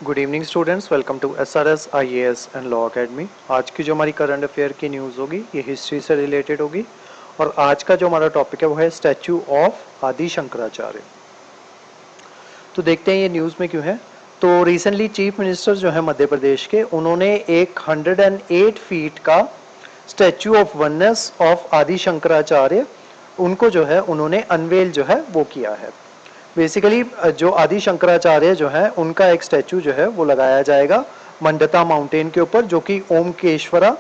Good evening students, welcome to SRS IAS and law academy. आज की जो हमारी करंट अफेयर की न्यूज़ होगी ये हिस्ट्री से रिलेटेड होगी और आज का जो हमारा टॉपिक है वो है स्टैचू ऑफ आदि शंकराचार्य। तो देखते हैं ये न्यूज़ में क्यों है। तो रिसेंटली चीफ मिनिस्टर जो है मध्य प्रदेश के, उन्होंने एक 108 फीट का स्टैचू ऑफ वननेस ऑफ आदि शंकराचार्य उनको जो है उन्होंने अनवेल जो है वो किया है। बेसिकली जो आदि शंकराचार्य जो है उनका एक स्टैचू जो है वो लगाया जाएगा मंडता माउंटेन के ऊपर, जो कि ओमकेश्वरा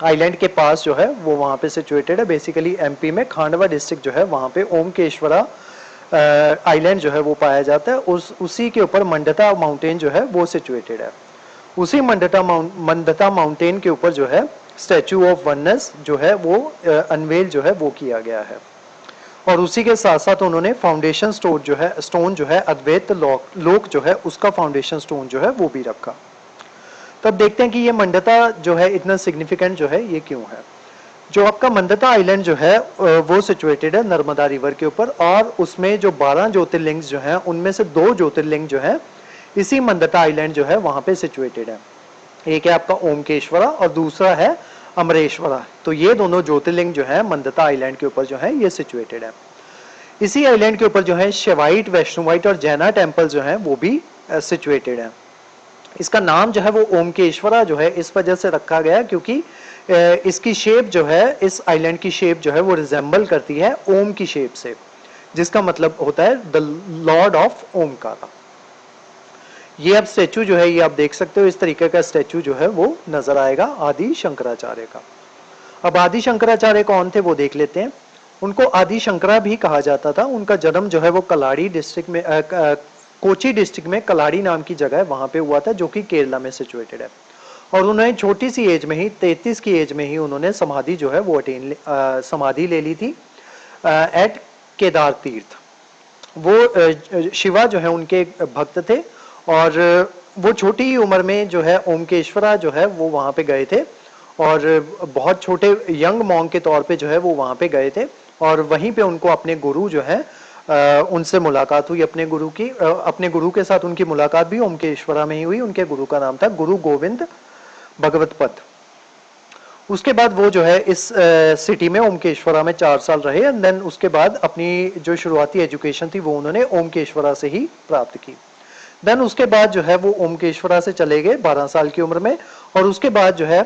आइलैंड के पास जो है वो वहाँ पे सिचुएटेड है। बेसिकली एमपी में खांडवा डिस्ट्रिक्ट जो है वहाँ पे ओमकेश्वरा आइलैंड जो है वो पाया जाता है। उसी के ऊपर मंडता माउंटेन जो है वो सिचुएटेड है। उसी मंडता माउंटेन के ऊपर जो है स्टैचू ऑफ वननेस जो है वो अनवेल जो है वो किया गया है। और उसी के साथ साथ उन्होंने फाउंडेशन स्टोन जो है अद्वैत लोक जो है उसका फाउंडेशन स्टोन जो है वो भी रखा। तब देखते हैं कि ये मंडता जो है इतना सिग्निफिकेंट जो है ये क्यों है। जो आपका मंडता आइलैंड जो है वो सिचुएटेड है नर्मदा रिवर के ऊपर, और उसमें जो 12 ज्योतिर्लिंग जो है उनमें से 2 ज्योतिर्लिंग जो है इसी मंडता आइलैंड जो है वहां पे सिचुएटेड है। एक है आपका ओमकेश्वरा और दूसरा है अमरेश्वरा। तो ये दोनों ज्योतिर्लिंग जो है मंदता आइलैंड के ऊपर जो है ये सिचुएटेड है। इसी आइलैंड के ऊपर जो है शिवाइट, वैष्णवाइट और जैना टेम्पल जो है वो भी सिचुएटेड है। इसका नाम जो है वो ओमकेश्वरा जो है इस वजह से रखा गया क्योंकि इसकी शेप जो है, इस आइलैंड की शेप जो है वो रिजेंबल करती है ओम की शेप से, जिसका मतलब होता है द लॉर्ड ऑफ ओमकारा। ये अब स्टैचू जो है ये आप देख सकते हो, इस तरीके का स्टैचू जो है वो नजर आएगा आदि शंकराचार्य का। अब आदि शंकराचार्य कौन थे वो देख लेते हैं। उनको आदि शंकरा भी कहा जाता था। उनका जन्म जो है वो कलाड़ी डिस्ट्रिक्ट में कोची डिस्ट्रिक्ट में कलाड़ी नाम की जगह है वहां पे हुआ था, जो कि केरला में सिचुएटेड है। और उन्होंने छोटी सी एज में ही 33 की एज में ही उन्होंने समाधि जो है वो समाधि ले ली थी एट केदार तीर्थ। वो शिवा जो है उनके भक्त थे और वो छोटी ही उम्र में जो है ओमकेश्वरा जो है वो वहां पे गए थे और बहुत छोटे यंग मॉन्क के तौर पे जो है वो वहां पे गए थे और वहीं पे उनको अपने गुरु जो है उनसे मुलाकात हुई। अपने गुरु की अपने गुरु के साथ उनकी मुलाकात भी ओमकेश्वरा में ही हुई। उनके गुरु का नाम था गुरु गोविंद भगवतपत। उसके बाद वो जो है इस सिटी में ओमकेश्वरा में 4 साल रहे एंड देन उसके बाद अपनी जो शुरुआती एजुकेशन थी वो उन्होंने ओमकेश्वरा से ही प्राप्त की। देन उसके बाद जो है वो ओमकेश्वरा से चले गए 12 साल की उम्र में और उसके बाद जो है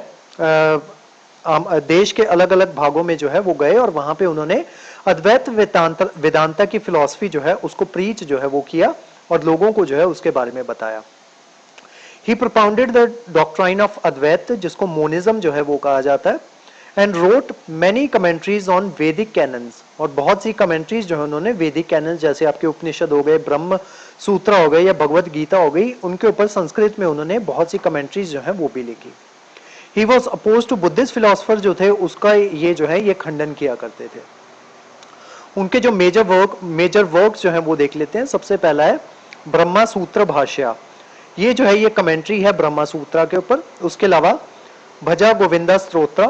देश के अलग अलग भागों में जो है वो गए और वहां पे उन्होंने अद्वैत वेदांता की फिलॉसफी जो है उसको प्रीच जो है वो किया और लोगों को जो है उसके बारे में बताया। ही प्रोपाउंडेड द डॉक्ट्राइन ऑफ अद्वैत, जिसको मोनिज्म जो है वो कहा जाता है, and wrote many commentaries on वैदिक कैनन्स, और बहुत सी कमेंट्रीज जो है उन्होंने वैदिक कैनन्स जैसे आपके उपनिषद हो गए, ब्रह्म सूत्र हो गए या भगवत गीता हो गई, उनके ऊपर संस्कृत में उन्होंने बहुत सी कमेंट्रीज जो है वो भी लिखी। He was oppose to Buddhist philosopher जो थे उसका ये जो है ये खंडन किया करते थे। उनके जो मेजर वर्क जो है वो देख लेते हैं। सबसे पहला है ब्रह्मा सूत्र भाष्य। ये जो है ये कमेंट्री है ब्रह्मा सूत्र के ऊपर। उसके अलावा भजा गोविंदा स्तोत्र,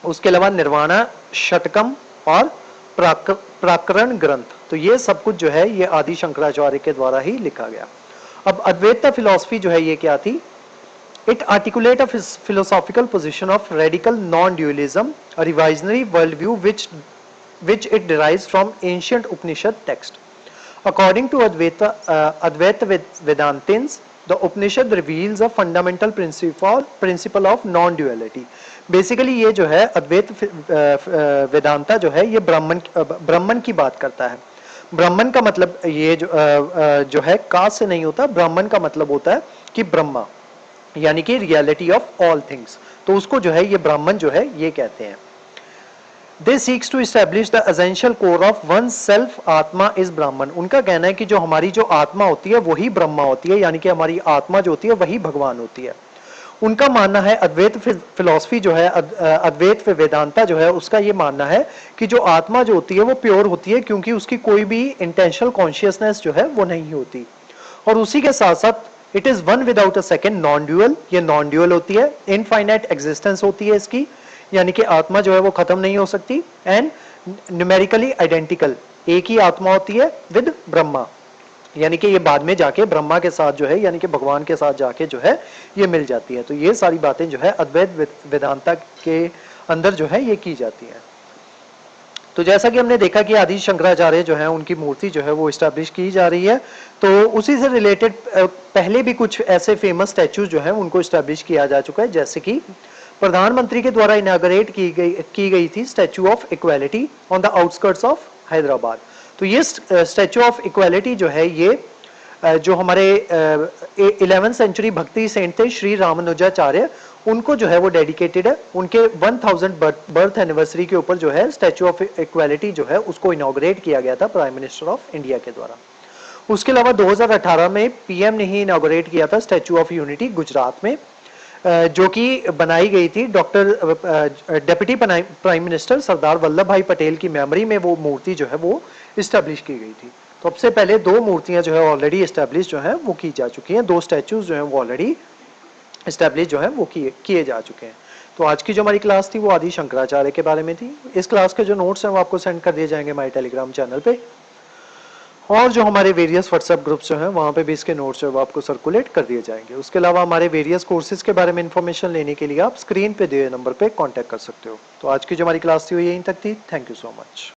उसके अलावा निर्वाणा षटकम और प्राकरण ग्रंथ। तो ये सब कुछ जो है ये आदि शंकराचार्य के द्वारा ही लिखा गया। अब अद्वैत फिलॉसफी जो है ये क्या थी? It articulate a philosophical position of radical non dualism, a revisionary world view which it derives from ancient Upanishad text. According to Advaita Vedantins, the Upanishad reveals a fundamental principle of non-duality. Basically ये जो है अद्वैत वेदांता जो है ये ब्राह्मण की बात करता है। ब्राह्मण का मतलब ये जो है कास्ट से नहीं होता। ब्राह्मण का मतलब होता है कि ब्रह्मा, यानी कि रियलिटी ऑफ ऑल थिंग्स। तो उसको जो है ये ब्राह्मण जो है ये कहते हैं। They seeks to establish the essential core of one's self, आत्मा is ब्राह्मण। उनका कहना है कि जो हमारी जो आत्मा होती है वही ब्रह्मा होती है, यानी कि हमारी आत्मा जो होती है वही भगवान होती है। उनका मानना है, अद्वैत फिलॉसफी जो है अद्वैत वेदांता जो है उसका ये मानना है कि जो आत्मा जो होती है वो प्योर होती है क्योंकि उसकी कोई भी इंटेंशनल कॉन्शियसनेस जो है वो नहीं होती। और उसी के साथ साथ it is one without a second, non dual. ये नॉन ड्यूअल होती है, इनफाइनाइट एग्जिस्टेंस होती है इसकी, यानी कि आत्मा जो है वो खत्म नहीं हो सकती। एंड न्यूमेरिकली आइडेंटिकल, एक ही आत्मा होती है विद ब्रह्मा। यानी कि ये बाद में जाके ब्रह्मा के साथ जो है, यानी कि भगवान के साथ जाके जो है ये मिल जाती है। तो ये सारी बातें जो है अद्वैत वेदांता के अंदर जो है ये की जाती है। तो जैसा कि हमने देखा कि आदि शंकराचार्य जो है उनकी मूर्ति जो है वो इस्टेब्लिश की जा रही है। तो उसी से रिलेटेड पहले भी कुछ ऐसे फेमस स्टैचू जो है उनको इस्टेब्लिश किया जा चुका है, जैसे कि प्रधानमंत्री के द्वारा इनागरेट की गई थी statue of equality on the outskirts of Hyderabad. तो ये स्टैचू ऑफ इक्वालिटी जो है ये जो हमारे 11वीं सेंचुरी भक्ति सेंट थे श्री रामानुजाचार्य, उनको जो है वो डेडिकेटेड है। उनके 1000 बर्थ एनिवर्सरी के ऊपर जो है स्टैचू ऑफ इक्वालिटी जो है उसको इनॉग्रेट किया गया था प्राइम मिनिस्टर ऑफ इंडिया के द्वारा। उसके अलावा 2018 में पीएम ने ही इनॉग्रेट किया था स्टैचू ऑफ यूनिटी गुजरात में, जो कि बनाई गई थी deputy prime minister Sardar Vallabh भाई पटेल की मेमोरी में। वो मूर्ति जो है वो इस्टेब्लिश की गई थी। तो सबसे पहले 2 मूर्तियां जो है ऑलरेडी इस्टेब्लिश जो है वो की जा चुकी हैं, 2 स्टैचूज जो है वो ऑलरेडी इस्टेब्लिश जो है वो किए जा चुके हैं। तो आज की जो हमारी क्लास थी वो आदि शंकराचार्य के बारे में थी। इस क्लास के जो नोट्स हैं वो आपको सेंड कर दिए जाएंगे हमारे टेलीग्राम चैनल पे, और जो हमारे वेरियस व्हाट्सएप ग्रुप्स जो हैं वहाँ पे भी इसके नोट्स जो है वो आपको सर्कुलेट कर दिए जाएंगे। उसके अलावा हमारे वेरियस कोर्सेज के बारे में इन्फॉर्मेशन लेने के लिए आप स्क्रीन पे दिए नंबर पे कांटेक्ट कर सकते हो। तो आज की जो हमारी क्लास थी वो यहीं तक थी। Thank you so much.